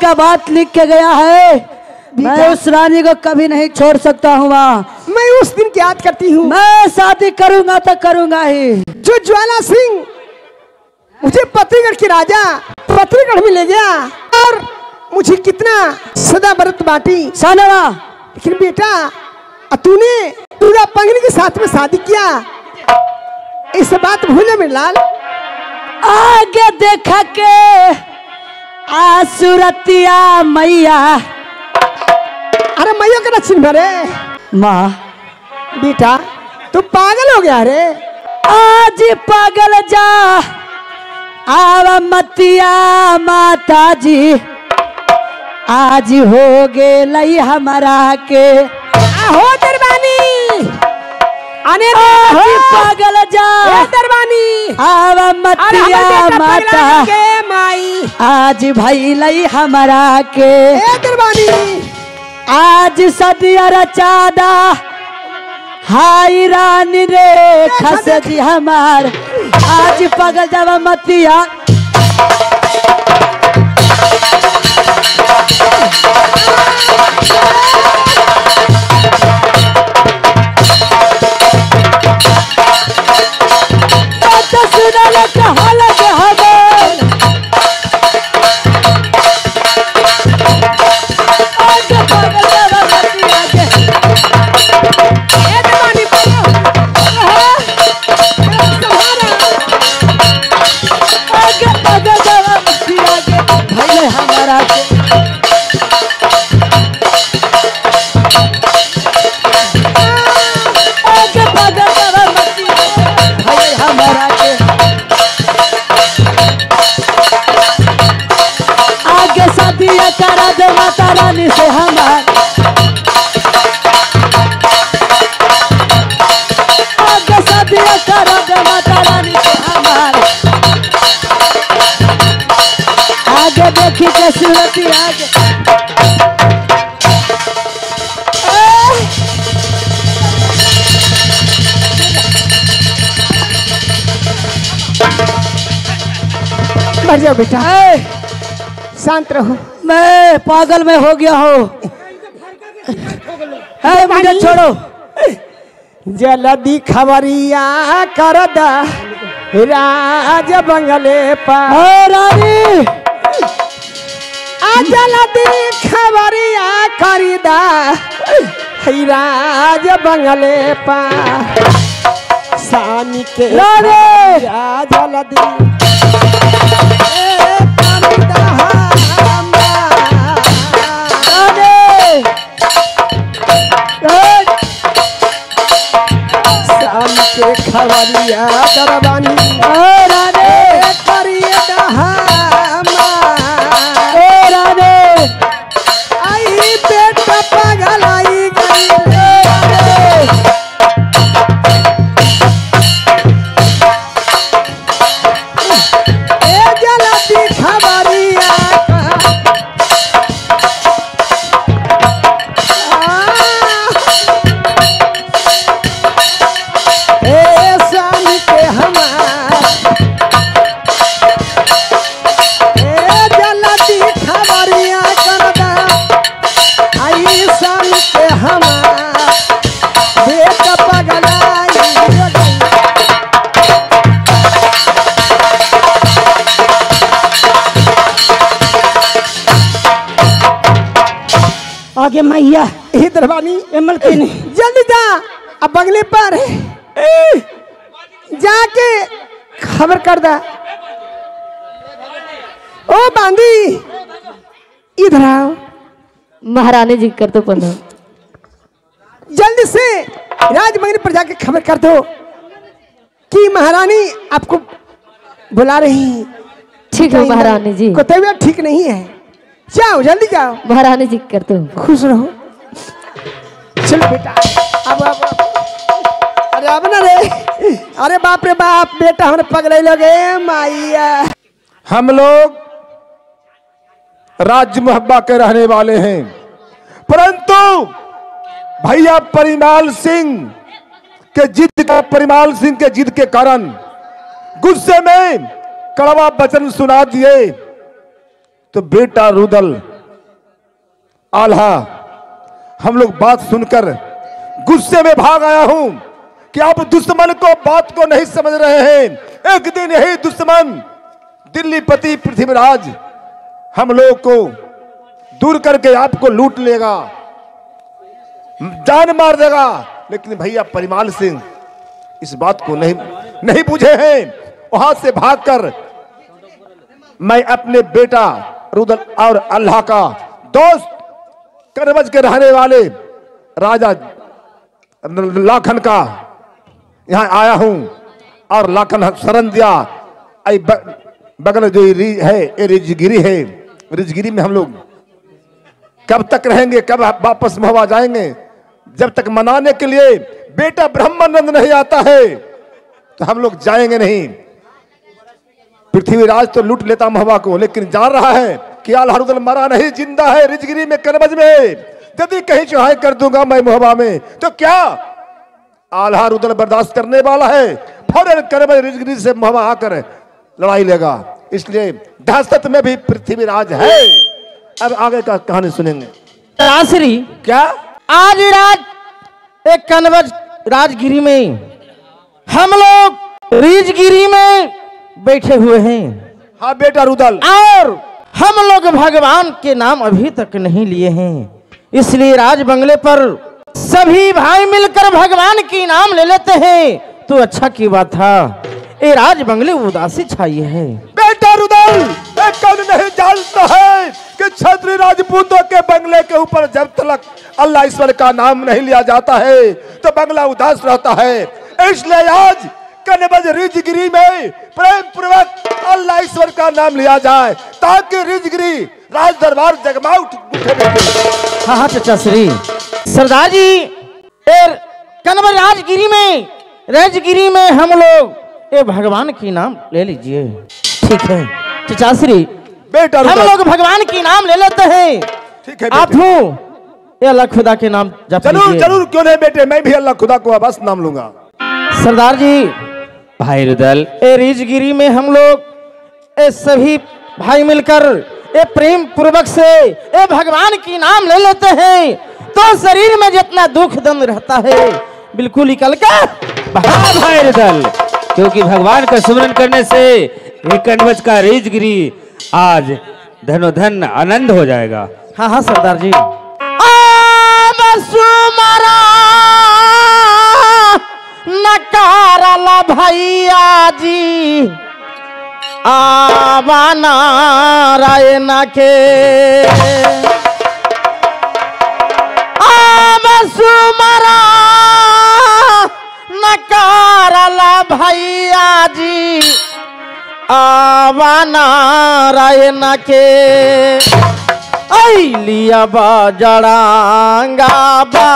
का बात लिख के गया है, मैं उस रानी को कभी नहीं छोड़ सकता हूँ। मैं उस दिन की याद करती हूँ। मैं शादी करूंगा तो करूंगा ही। जो ज्वाला सिंह मुझे पत्रीगढ़ के राजा पत्रीगढ़ में ले गया और मुझे कितना सदा व्रत बांटी सानवा। लेकिन बेटा तूने दूल्हा पंगनी के साथ में शादी किया, इस बात भूले मेरे लाल। आगे देखा के आसुरतिया मैया। अरे मैया का चिन्ह भरे माँ। बेटा तू पागल हो गया रे। आज पागल जा आवा मतिया माता जी, आज हो गे हमारा के हो दरबानी। अने पागल जा दरबानी आवा मतिया माता के माई, आज भई हमारा के दरबानी। आज सदिया रचादा हाय रानी रे खस जी हमार, आज पागल जावा मतिया। करा दो माता रानी से हमार, आगे शादियाँ करा दो माता रानी से हमार। आगे देखी के सूरती आगे मर जाओ बेटा, शांत रहो। मैं पागल में हो गया हूँ। मुझे छोड़ो। जल्दी खबरिया कर दा राज बंगले पर रानी, जल्दी खबरिया कर दा राज बंगले पर सानी के जल्दी के खबरिया दरबानी राने करिए दहामा राने आई बेटा पागल आई गई ए जल्दी खबरिया आगे मैया दरबानी एमल के नहीं, जल्दी जा अब बंगले पर जाके खबर कर दा। ओ बांदी इधर आओ। महारानी जी कर दो पंद्रह, जल्दी से राजमंगल पर जाके खबर कर दो कि महारानी आपको बुला रही। ठीक है महारानी जी, को तबीयत ठीक नहीं है, जाओ जल्दी जाओ। महारानी जी कर दो, खुश रहो। चलो बेटा अब अरे अब ना रे, अरे बाप रे बाप बेटा हमने पगले लगे माइया। हम लोग राज्य मुहब्बा के रहने वाले हैं, परंतु भैया परिमाल सिंह के जिद के कारण गुस्से में कड़वा वचन सुना दिए तो बेटा रुदल आल्हा हम लोग बात सुनकर गुस्से में भाग आया हूं कि आप दुश्मन को बात को नहीं समझ रहे हैं। एक दिन यही दुश्मन दिल्लीपति पृथ्वीराज हम लोग को दूर करके आपको लूट लेगा, जान मार देगा। लेकिन भैया परिमाल सिंह इस बात को नहीं बूझे हैं। वहां से भागकर मैं अपने बेटा रुदल और अल्लाह का दोस्त करवज के रहने वाले राजा लाखन का यहां आया हूं और लाखन शरण दिया। बगल जो है ये रिजगिरी है, रिजगिरी में हम लोग कब तक रहेंगे, कब वापस महुआ जाएंगे? जब तक मनाने के लिए बेटा ब्रह्मानंद नहीं आता है तो हम लोग जाएंगे नहीं। पृथ्वीराज तो लूट लेता महुआ को, लेकिन जान रहा है कि आल्हा रुदल मरा नहीं, जिंदा है रिजगिरी में करवज में। यदि कहीं चढ़ाई कर दूंगा मैं महुआ में तो क्या आल्हा रुदल बर्दाश्त करने वाला है? फौरन करवज रिजगिरी से महुआ आकर लड़ाई लेगा। इसलिए दहशत में भी पृथ्वीराज है। अब आगे का कहानी सुनेंगे। राजश्री क्या आज रात एक कनवज राजगिरी में हम लोग रिजगिरी में बैठे हुए हैं। हाँ बेटा रुदल, और हम लोग भगवान के नाम अभी तक नहीं लिए हैं, इसलिए राज बंगले पर सभी भाई मिलकर भगवान की नाम ले लेते हैं तो अच्छा की बात था। ये राज बंगले उदासी छाई है। बेटा रुदल कौन नहीं जानता है कि क्षत्रिय राजपूतों के बंगले के ऊपर जब तक अल्लाह ईश्वर का नाम नहीं लिया जाता है तो बंगला उदास रहता है। इसलिए आज कनवज रिजगिरी में प्रेम पूर्वक अल्लाह ईश्वर का नाम लिया जाए ताकि रिजगिरी राज दरबार जगमा उठे। हाँ चाचा श्री सरदार जी, कनवज राजगिरी में हम लोग ये भगवान की नाम ले लीजिए। ठीक है चाचा श्री, बेटा हम लोग भगवान की नाम ले लेते हैं। ठीक है आप हो ये अल्लाह खुदा के नाम जप जरूर लीजिए। जरूर, क्यों नहीं बेटे, मैं भी अल्लाह खुदा को बस नाम लूंगा। सरदार जी भाई रुदल, ए रिजगिरी में हम लोग ए सभी भाई मिलकर ए प्रेम पूर्वक से ए भगवान की नाम ले लेते हैं तो शरीर में जितना दुख दर्द रहता है बिल्कुल निकल कर भाई रुदल, क्योंकि भगवान का सुमरन करने से ये कनवज का रिजगिरी आज धनोधन आनंद हो जाएगा। हाँ हाँ सरदार जी। नकारला भैया जी आवा नारायण के सुमरा नकारला भैया जी आवा नारायण के लिया बजड़ांगा बा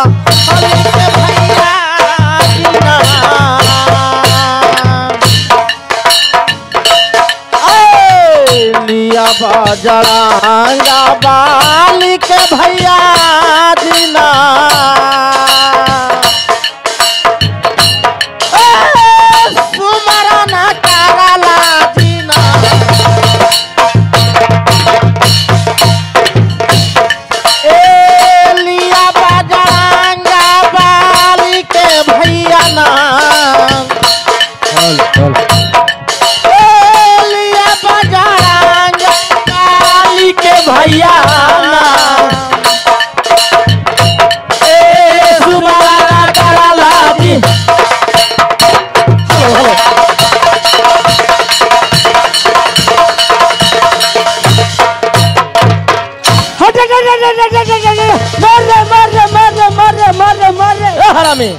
भैया लिया बजड़ांगा बाली के भैया दीना सुमरा ना करला दीना लिया बजड़ांगा बाली के भैया ना लिया बजड़ांगा बाली के भैया ना सुमरा करला दी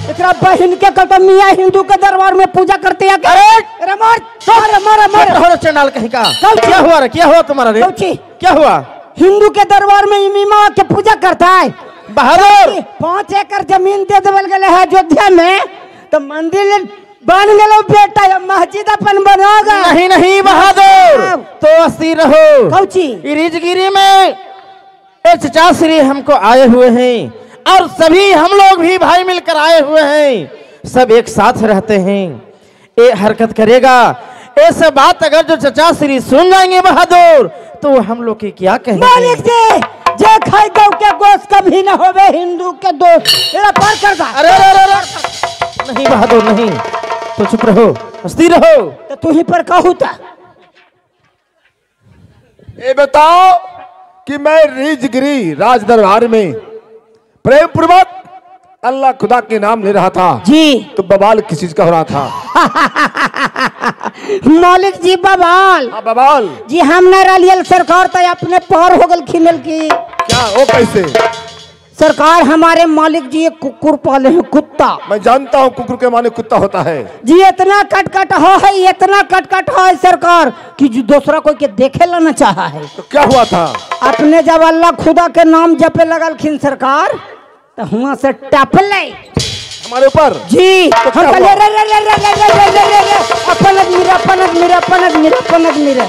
एकरा बहन के कटमिया हिंदू के दरबार में पूजा करते हैं। अरे मार चंडाल कहीं का क्या हुआ रे? क्या हुआ तुम्हारा रे? क्या हुआ? हिंदू के दरबार में इमाम के पूजा करता है। बहादुर 5 एकड़ जमीन दे देवल गए है अयोध्या में तो मंदिर बन गए बेटा, मस्जिद अपन बनाओगा। नहीं नहीं बहादुर तो अस्थिर रहो। कौची रिजगिरी में चाचा श्री हमको आए हुए हैं और सभी हम लोग भी भाई मिलकर आए हुए हैं, सब एक साथ रहते हैं। ये हरकत करेगा ऐसा बात अगर जो चाचा श्री सुन जाएंगे बहादुर तो हम लोग की क्या कहेंगे? मालिक जी जे खाई गौ के गोश्त कभी न होवे हिंदू के दोस्त। मेरा पार कर दा। अरे अरे अरे नहीं बहादुर नहीं, तो चुप रहो, स्थिर रहो। तो तू ही पर कहू था। ये बताओ कि मैं रीजगिरी राज दरबार में प्रेम पूर्वक अल्लाह खुदा के नाम ले रहा था जी, तो बवाल किस चीज का हो रहा था? मौलिक जी बवाल हाँ बवाल जी, हम न रलियल सरकार तो अपने पार हो गल खिलल की। क्या वो कैसे? सरकार हमारे मालिक जी एक कुकुर पाले हैं, कुत्ता। मैं जानता हूँ कुकुर के माने कुत्ता होता है जी इतना कटकट हो है, इतना कटकट हो है सरकार कि जो दूसरा कोई के देखे ला न चाहा है। तो क्या हुआ था? अपने जब अल्लाह खुदा के नाम जपे लगल खिन सरकार तो हुआ से टपले हमारे ऊपर जी। तो हम क्या कहले हुआ? रे रे रे रे रे रे रे रे रे अपन अदमीरे अपन अदमीरे अपन अदमीरे अपन अदमीरे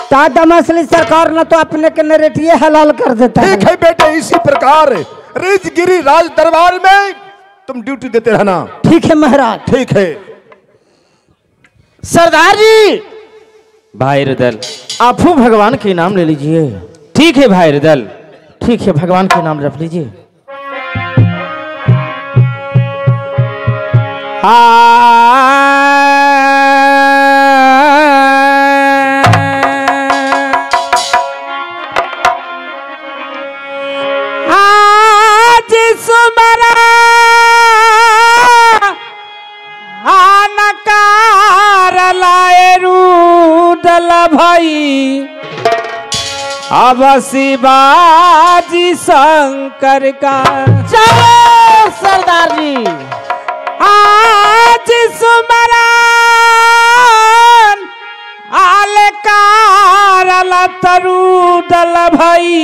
तादम असली सरकार न तो अपने के नरेटिए हलाल कर देता है। ठीक है बेटे, इसी प्रकार रीजगिरी राज दरबार में तुम ड्यूटी देते रहना। ठीक है महाराज। ठीक है सरदार जी, भाई रुदल। आप भगवान के नाम ले लीजिए। ठीक है भाई रुदल। ठीक है, भगवान के नाम रख लीजिए। आज सुमरा नकार लाए रूदल भाई, अब शिवाजी शंकर का। चलो सरदार जी, आज सुमरन आलकार तरुदल भाई,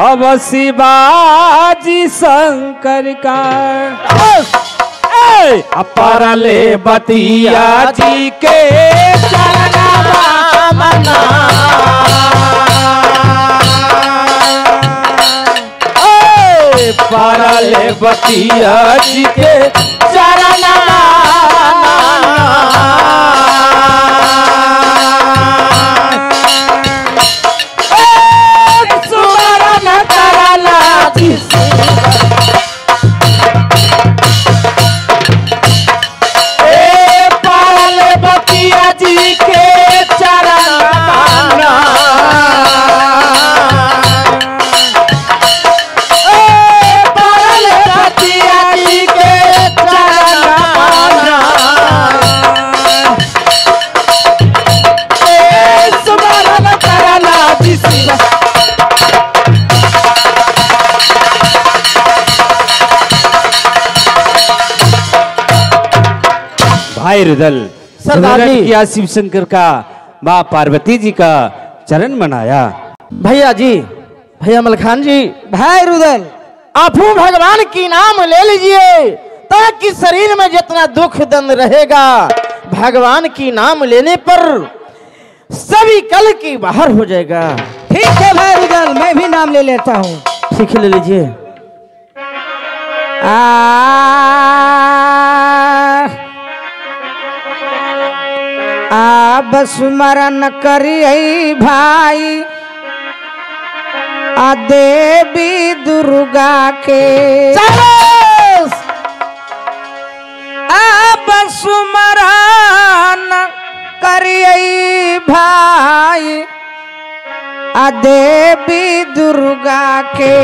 अब शिवाजी शंकर का। अपरले बतिया जी के चरणवा मना, परले बतिया जी के चरणवा सुमरन करला जी जी के चरण जी के सुमरन करला जी। भाई रुदल, सरदार जी। किया शिव शंकर का माँ पार्वती जी का चरण मनाया। भैया जी, भैया मलखान जी, भाई रुदल, आप भगवान की नाम ले लीजिए ताकि शरीर में जितना दुख दर्द रहेगा भगवान की नाम लेने पर सभी कल की बाहर हो जाएगा। ठीक है भाई रुदल, मैं भी नाम ले लेता हूँ। ठीक है, ले लीजिए। अब स्मरण करिए भाई आ देवी दुर्गा के। अब स्मरण करिए भाई आ देवी दुर्गा के।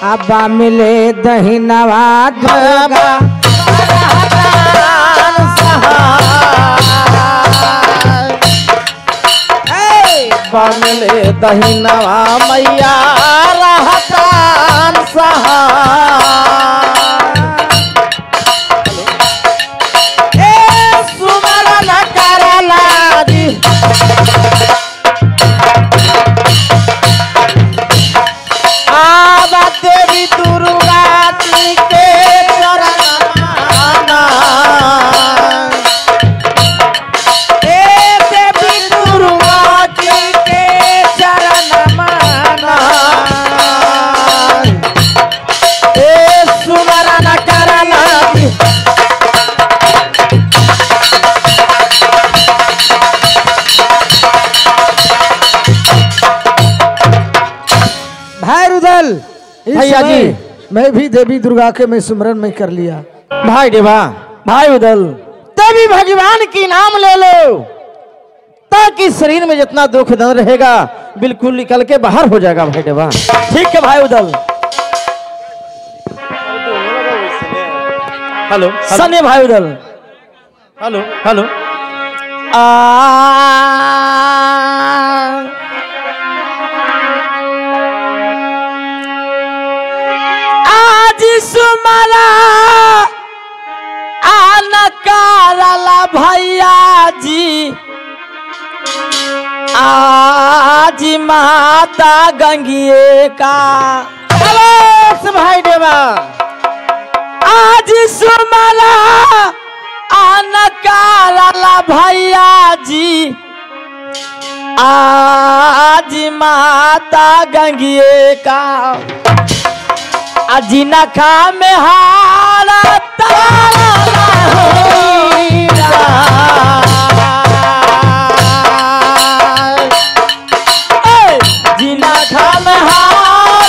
अब मिले दहिनवा दुर्गा बमले दहिनवा मैया रहतान सहा। सुमरन करला जी, आबा देवी दुर्गा जी के चरण माना। देवी दुर्गा जी के चरण माना। भैया जी। मैं भी देवी दुर्गा के मैं सुमरन में कर लिया। भाई देवा, भाई उदल, तभी भगवान की नाम ले लो ताकि शरीर में जितना दुख दर्द रहेगा बिल्कुल निकल के बाहर हो जाएगा। भाई देवा ठीक है भाई उदल। हेलो सने भाई उदल, हेलो हेलो आज सुमरा आनकारला भैया जी, आज माता गंगिए का भाई देवा। आज सुमरा आनकारला भैया जी, आज माता गंगिए का अजिनखा में हारा ताला होईरा, जिनखा में हारा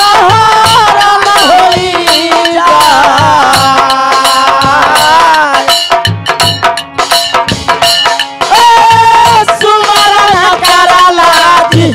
होईरा, सुमरा करला जी।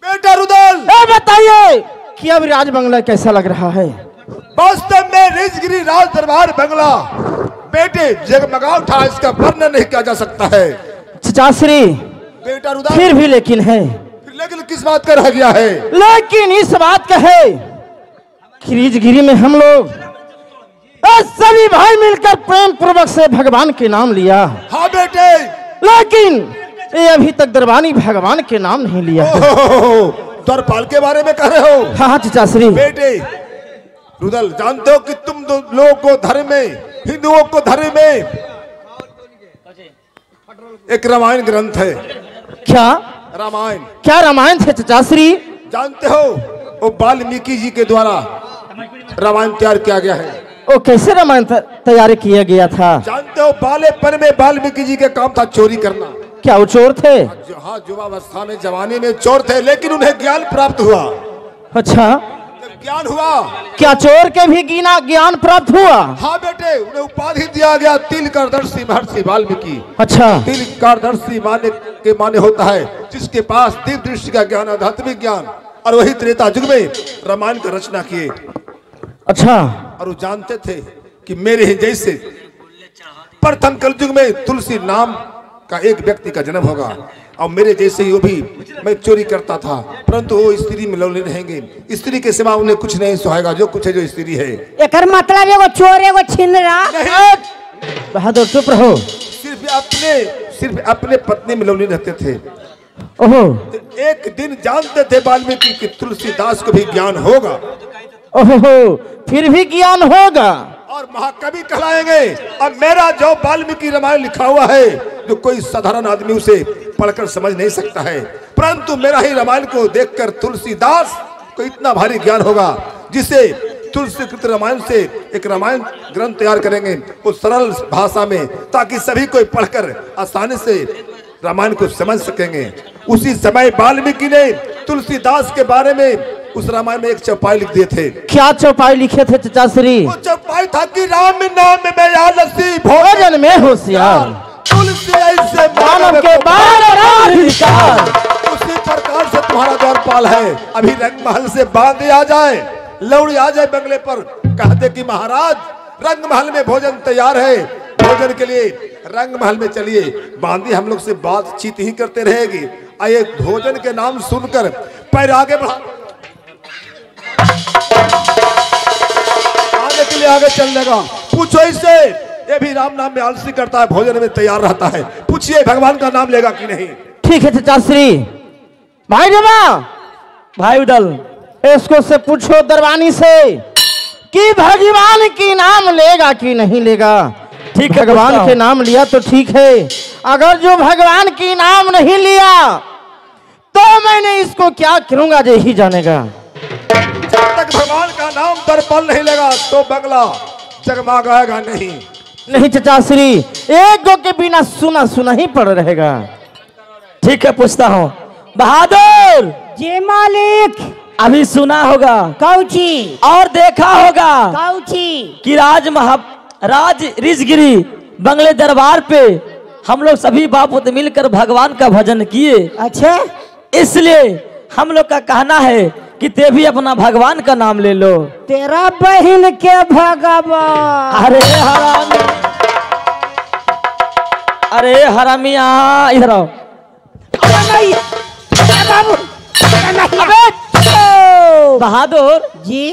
बेटा रुदल, बताइए कि अब राज बंगला कैसा लग रहा है? वास्तव में रिजगिरी राज दरबार बंगला बेटे जगमगा उठा, इसका वर्णन नहीं किया जा सकता है। चाचाश्री बेटा रुदल, फिर भी लेकिन है, लेकिन किस बात का रह गया है? लेकिन इस बात का है कि रिजगिरी में हम लोग सभी भाई मिलकर प्रेम पूर्वक से भगवान के नाम लिया। हाँ बेटे, लेकिन ये अभी तक दरबानी भगवान के नाम नहीं लिया है। द्वारपाल के बारे में कह रहे हो? हाँ चाचाश्री। बेटे रुदल, जानते हो कि तुम लोगों को धर्म में, हिंदुओं को धर्म में एक रामायण ग्रंथ है। क्या रामायण? क्या रामायण थे चाचाश्री? जानते हो वो वाल्मीकि जी के द्वारा रामायण तैयार किया गया है। वो कैसे रामायण तैयार किया गया था? जानते हो बालेपन में वाल्मीकि जी का काम था चोरी करना। क्या वो चोर थे? हाँ, युवावस्था में जवानी में चोर थे, लेकिन उन्हें ज्ञान प्राप्त हुआ। अच्छा, जब ज्ञान हुआ, क्या चोर के भी ज्ञान प्राप्त हुआ? हाँ बेटे, उन्हें उपाधि दिया गया तिलकदर्शी महर्षि वाल्मीकि। अच्छा, तिलकदर्शी माने होता है जिसके पास दिव्य दृष्टि का ज्ञान, आध्यात्मिक ज्ञान, और वही त्रेता युग में रामायण की रचना किए। अच्छा, और वो जानते थे कि मेरे ही जैसे प्रथम कलयुग में तुलसी नाम का एक व्यक्ति का जन्म होगा, और मेरे जैसे ही वो भी, मैं चोरी करता था परंतु वो स्त्री में लौले रहेंगे। स्त्री के सिवा उन्हें कुछ नहीं सुहाएगा, जो कुछ है जो स्त्री है। एकर मतलब एगो चोर एगो छिनरा। बहादुर चुप रहो। सिर्फ अपने पत्नी में लौले रहते थे। ओहो, एक दिन जानते थे वाल्मीकि कि तुलसीदास को भी ज्ञान होगा। ओहो, फिर भी ज्ञान होगा। और महाकवि कहलाएंगे। अब मेरा जो वाल्मीकि रामायण लिखा हुआ है, जो कोई साधारण आदमी उसे पढ़कर समझ नहीं सकता है, परंतु मेरा ही रामायण को देखकर तुलसीदास को इतना भारी ज्ञान होगा, जिसे तुलसीकृत रामायण से एक रामायण ग्रंथ तैयार करेंगे वो सरल भाषा में, ताकि सभी कोई पढ़कर आसानी से रामायण को समझ सकेंगे। उसी समय वाल्मीकि ने तुलसीदास के बारे में उस रामायण में एक चौपाई लिख दिए थे। क्या चौपाई लिखे थे चाचा श्री? वो चौपाई था कि राम नाम में आलसी, भोजन में होशियार, तुलसी ऐसे मानव के बार उसी प्रकार से तुम्हारा द्वारपाल है। अभी रंग महल से बांधे आ जाए, लौड़ी आ जाए बंगले पर, कहते कि महाराज रंग महल में भोजन तैयार है, भोजन के लिए रंग महल में चलिए। बांदी हम लोग से बातचीत ही करते रहेगी, आइए भोजन के नाम सुनकर पैर आगे बढ़ा, आगे के लिए आगे चलने का। पूछो इससे, ये भी राम नाम में आलसी करता है, भोजन में तैयार रहता है, पूछिए भगवान का नाम लेगा कि नहीं। ठीक है चाचा श्री। भाई रमा, भाई उदल, इसको से पूछो दरबानी से कि भगवान की नाम लेगा कि नहीं लेगा। ठीक है, भगवान के नाम लिया तो ठीक है, अगर जो भगवान की नाम नहीं लिया तो मैंने इसको क्या करूंगा जो ही जानेगा। जब तक भगवान का नाम दर्पण नहीं लगा तो बंगला जगमगाएगा नहीं। नहीं चाचा श्री, एक गो के बिना सुना सुना ही पड़ रहेगा। ठीक है, पूछता हूँ। बहादुर जी मालिक। अभी सुना होगा कौची और देखा होगा कौची कि राज ऋषगिरी बंगले दरबार पे हम लोग सभी बाप पुत्र मिलकर भगवान का भजन किए। अच्छा, इसलिए हम लोग का कहना है कि ते भी अपना भगवान का नाम ले लो। तेरा बहन के भगवान। अरे हरामी, अरे हरामी, यहाँ इधर आओ। बहादुर जी,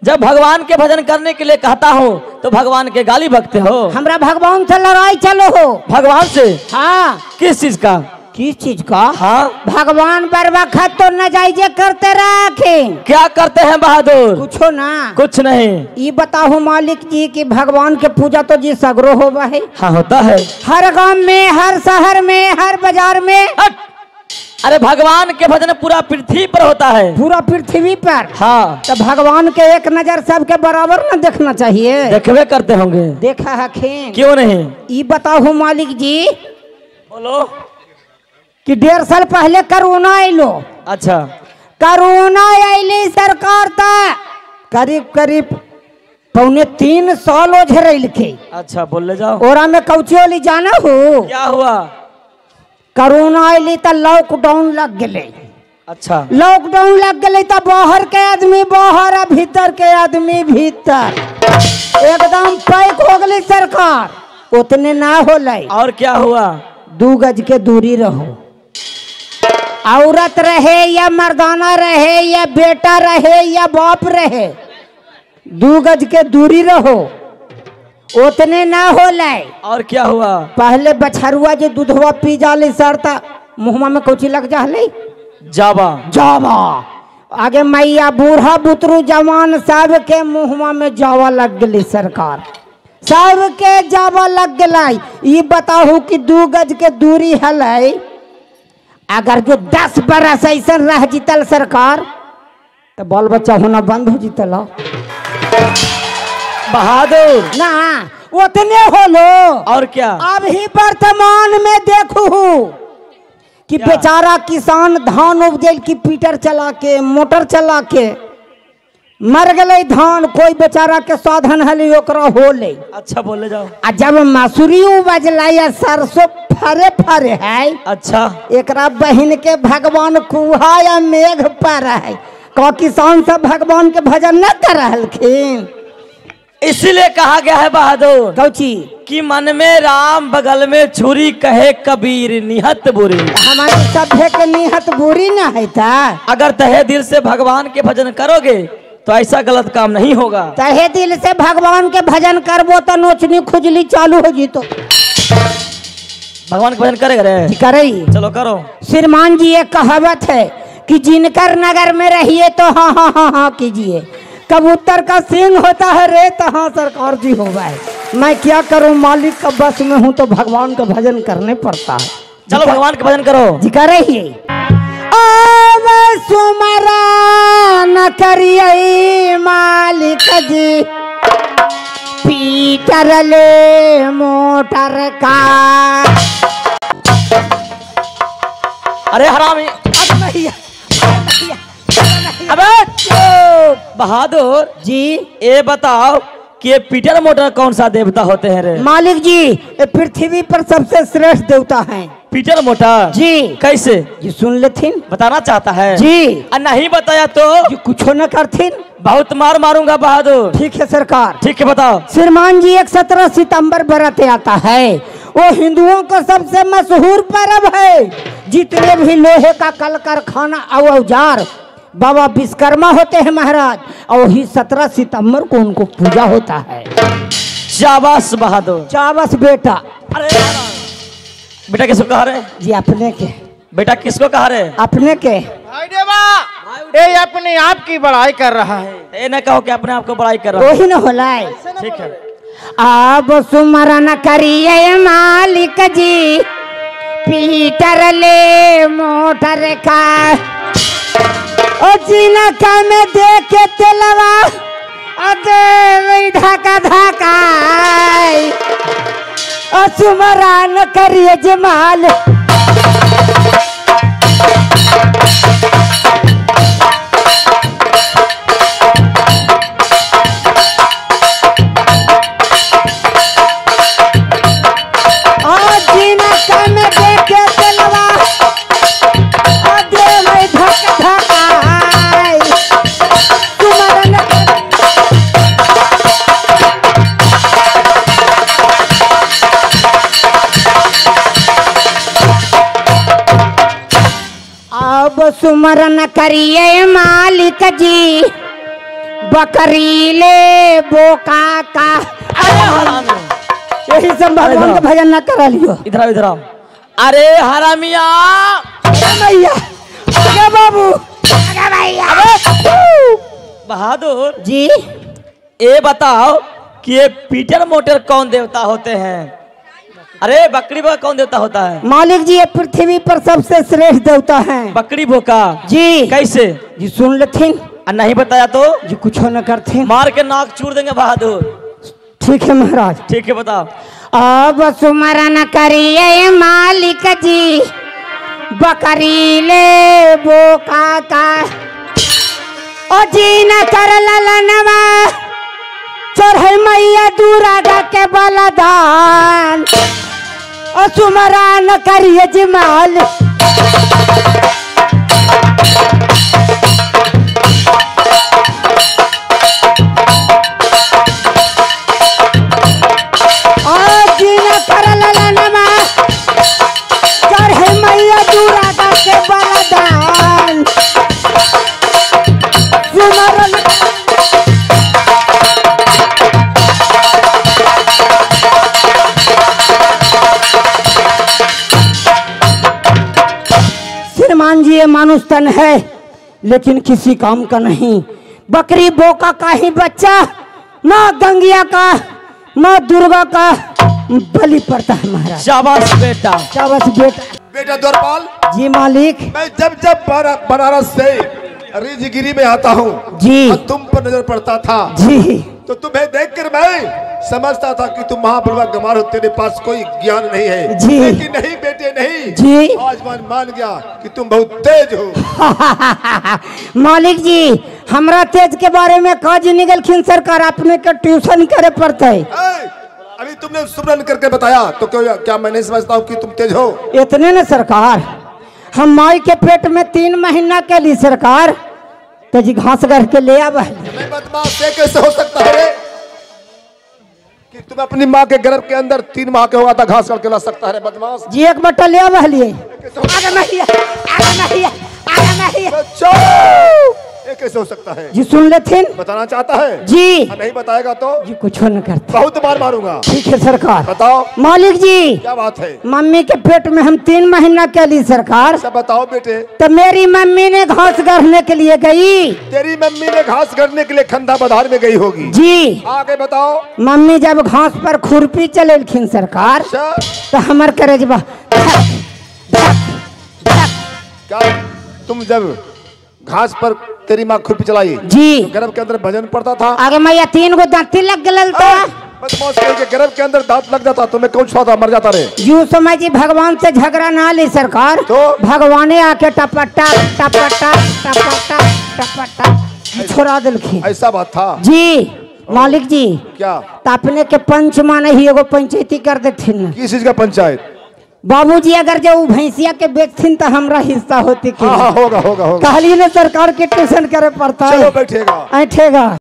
जब भगवान के भजन करने के लिए कहता हूँ तो भगवान के गाली बकते हो। हमरा भगवान से लड़ाई चलो हो। भगवान से? हाँ। किस चीज का? किस चीज का? हाँ, भगवान बर वक्त तो नजायजे करते रखे। क्या करते हैं बहादुर? पूछो ना। कुछ नहीं। ये बताओ मालिक जी कि भगवान के पूजा तो जी सगरो होगा है। हाँ, होता है। हर गांव में, हर शहर में, हर बाजार में। अरे भगवान के भजन पूरा पृथ्वी पर होता है। पूरा पृथ्वी पर? हाँ। तो भगवान के एक नजर सबके बराबर न देखना चाहिए। देखबे करते होंगे। देखा है खेन? क्यों नहीं? ये बताओ मालिक जी, बोलो। कि 1.5 साल पहले कोरोना आइलो। अच्छा। कोरोना आइली सरकार था करीब करीब 2.25 साल ओझरल के। अच्छा, बोल ले जाओ। ओरा में कौची जाना हो? क्या हुआ? कोरोना आइली तो लॉकडाउन लग गए। अच्छा। लॉकडाउन लग गए तो बाहर के आदमी बाहर, भीतर के आदमी भीतर, एकदम पैक हो गई सरकार। उतने ना होले। और क्या हुआ? 2 गज के दूरी रहो। औरत रहे या मर्दाना रहे या बेटा रहे या बाप रहे, 2 गज के दूरी रहो। उतने ना होले। और क्या हुआ? पहले बछरुआ जो दूधवा पी जाले सरता मुहमा में कौची लग जाले? जावा। जावा। आगे मैया बूढ़ा बुतरू जवान सब के मुहमा में जावा लग गई सरकार, सब के जावा लग गई। ये बताओ कि 2 गज के दूरी हलै, अगर जो 10 बरस ऐसा रह जीतल सरकार तो बाल बच्चा होना बंद हो जीतल। बहादुर ना उतने होलो। और क्या? अभी वर्तमान में देखू कि बेचारा किसान धान उपजेल की पीटर चला के, मोटर चला के मर गए धान। कोई बेचारा के साधन हल ओकरा होले। अच्छा, बोले जाओ। आ जब मसूरी उपजला या सरसों फरे फरे है, अच्छा, एकरा बहन के भगवान कुहा या मेघ पर है। का किसान सब भगवान के भजन न कर रहलखिन? इसीलिए कहा गया है बहादुर कौची कि मन में राम बगल में छुरी, कहे कबीर निहत बुरी। हमारे सभ्य के निहत बुरी न है था। अगर तहे दिल से भगवान के भजन करोगे तो ऐसा गलत काम नहीं होगा। तहे दिल से भगवान के भजन करबो तो नोचनी खुजली चालू हो जीतो। भगवान के भजन करेगा? करई। चलो करो। श्रीमान जी एक कहावत है कि जिनकर नगर में रहिए तो हाँ हाँ हाँ हाँ कीजिए, कबूतर का सींग होता है रे। तो हाँ सरकार जी हो गए। मैं क्या करूं, मालिक का बस में हूं तो भगवान का भजन करने पड़ता है। चलो भगवान का भजन करो जी कर रही सुमरा न करिए मालिक जी, पीटर ले मोटर का। अरे हरामी, अबे बहादुर जी ये बताओ कि ये पीटर मोटर कौन सा देवता होते हैं रे? मालिक जी ये पृथ्वी पर सबसे श्रेष्ठ देवता हैं। पीटर मोटर जी कैसे जी सुन लेथिन बताना चाहता है जी। नहीं बताया तो जी कुछो न करथिन। बहुत मार मारूंगा बहादुर। ठीक है सरकार। ठीक है बताओ। श्रीमान जी एक 17 सितंबर व्रत आता है। वो हिंदुओं का सबसे मशहूर पर्व है। जितने भी लोहे का कल कारखाना और औजार बाबा विश्वकर्मा होते हैं महाराज, और वही 17 सितंबर को उनको पूजा होता है। शाबाश बहादुर। चावस बेटा। अरे बेटा किसको कहा रे? जी अपने के। बेटा किसको कहा रे? अपने के। भाई देवा ये अपने आप की बड़ाई कर रहा है। ये न कहो कि अपने आप को बड़ाई कर रहा है। वही न होला। ठीक है। अब सुमरन करिए मालिक जी, पीटर ले मोटर का। ओ जीना का में देख के तेलवा अदे धका धका। ओ सुमरन करिए जमाल। सुमरन करिए मालिक जी, बकरी ले बोका का। यही सब भगवान का भजन न करा लियो। इधर आओ इधर आओ। अरे हरामिया भैया आगे बाबू आगे भैया। बहादुर जी ये बताओ कि ये पीटर मोटर कौन देवता होते हैं? अरे बकरी बोका कौन देवता होता है? मालिक जी ये पृथ्वी पर सबसे श्रेष्ठ देवता हैं। बकरी बोका जी कैसे? जी सुन लेथिन। नहीं बताया तो जी कुछो न करथिन। मार के नाक चूर देंगे बहादुर। ठीक है महाराज। ठीक है बताओ। अब सुमरन करिए मालिक जी, बकरी ले बोका का। ओ जी न कर ललनवा, चढ़े मैया दूरागा के बलदान। ओ सुमरन करिए जमाल। श्रीमान जी ये मानुष तन है लेकिन किसी काम का नहीं। बकरी बोका का ही बच्चा, ना गंगिया का ना दुर्गा का बलि पड़ता है महाराज। शाबाश बेटा। शाबाश बेटा। बेटा द्वारपाल जी मालिक। मैं जब जब बनारस से रिजगिरी में आता हूँ जी और तुम पर नजर पड़ता था जी, तो तुम्हें देखकर मैं समझता था कि तुम महाबलवा गमार हो, तेरे पास कोई ज्ञान नहीं है जी। लेकिन नहीं बेटे नहीं जी। आज मैं मान गया कि तुम बहुत तेज हो। मालिक जी हमरा तेज के बारे में काज निकलखिन सरकार, अपने के ट्यूशन करे पड़ते है। अभी तुमने सुमरन करके बताया तो क्या मैं नहीं समझता हूँ कि तुम तेज हो? इतने न सरकार, हम माई के पेट में 3 महीना के लिए सरकार तो जी घास घर के ले आवा। बदमाश कैसे हो सकता है कि तुम अपनी माँ के गर्भ के अंदर 3 माह के हुआ था घास करके ला सकता है बदमाश? जी एक बट्टा ले आवा लिए। आगे नहीं आगे नहीं आगे नहीं। बच्चों ये कैसे हो सकता है? जी सुन लेथिन बताना चाहता है जी। नहीं बताएगा तो जी कुछ न करते। बहुत बार मारूंगा। ठीक है सरकार। बताओ मालिक जी क्या बात है? मम्मी के पेट में हम 3 महीना के लिए सरकार। सब बताओ बेटे। तो मेरी मम्मी ने घास गढ़ने के लिए गई। तेरी मम्मी ने घास गढ़ने के लिए खंडा बधार में गई होगी। जी आगे बताओ। मम्मी जब घास पर खुरपी चलेलखिन सरकार अच्छा तो हमर करेजबा क्या तुम जब घास पर तेरी माँ खुरपी चलाई जी तो गर्भ के अंदर भजन पड़ता था? आगे मैया 3 गो दांती लग गल था। बस मौज के गर्भ के अंदर दांत लग जाता तुम्हें कौन सा था मर जाता रे? यूं समय जी भगवान से झगड़ा ना ली सरकार तो भगवाने आके टपटा टपटा टपटा टपटा छोड़ा दिलखिन। ऐसा बात था जी मालिक जी क्या? तो अपने के पंच माने ही एगो पंचायती कर देथिन। किस चीज का पंचायत? बाबूजी अगर जो भैंसिया के बेचथिन तो हमरा हिस्सा होती कि हाँ होगा होगा होगा। कहली ने सरकार के ट्यूशन करे पड़ता चलो है बैठेगा। ऐठेगा।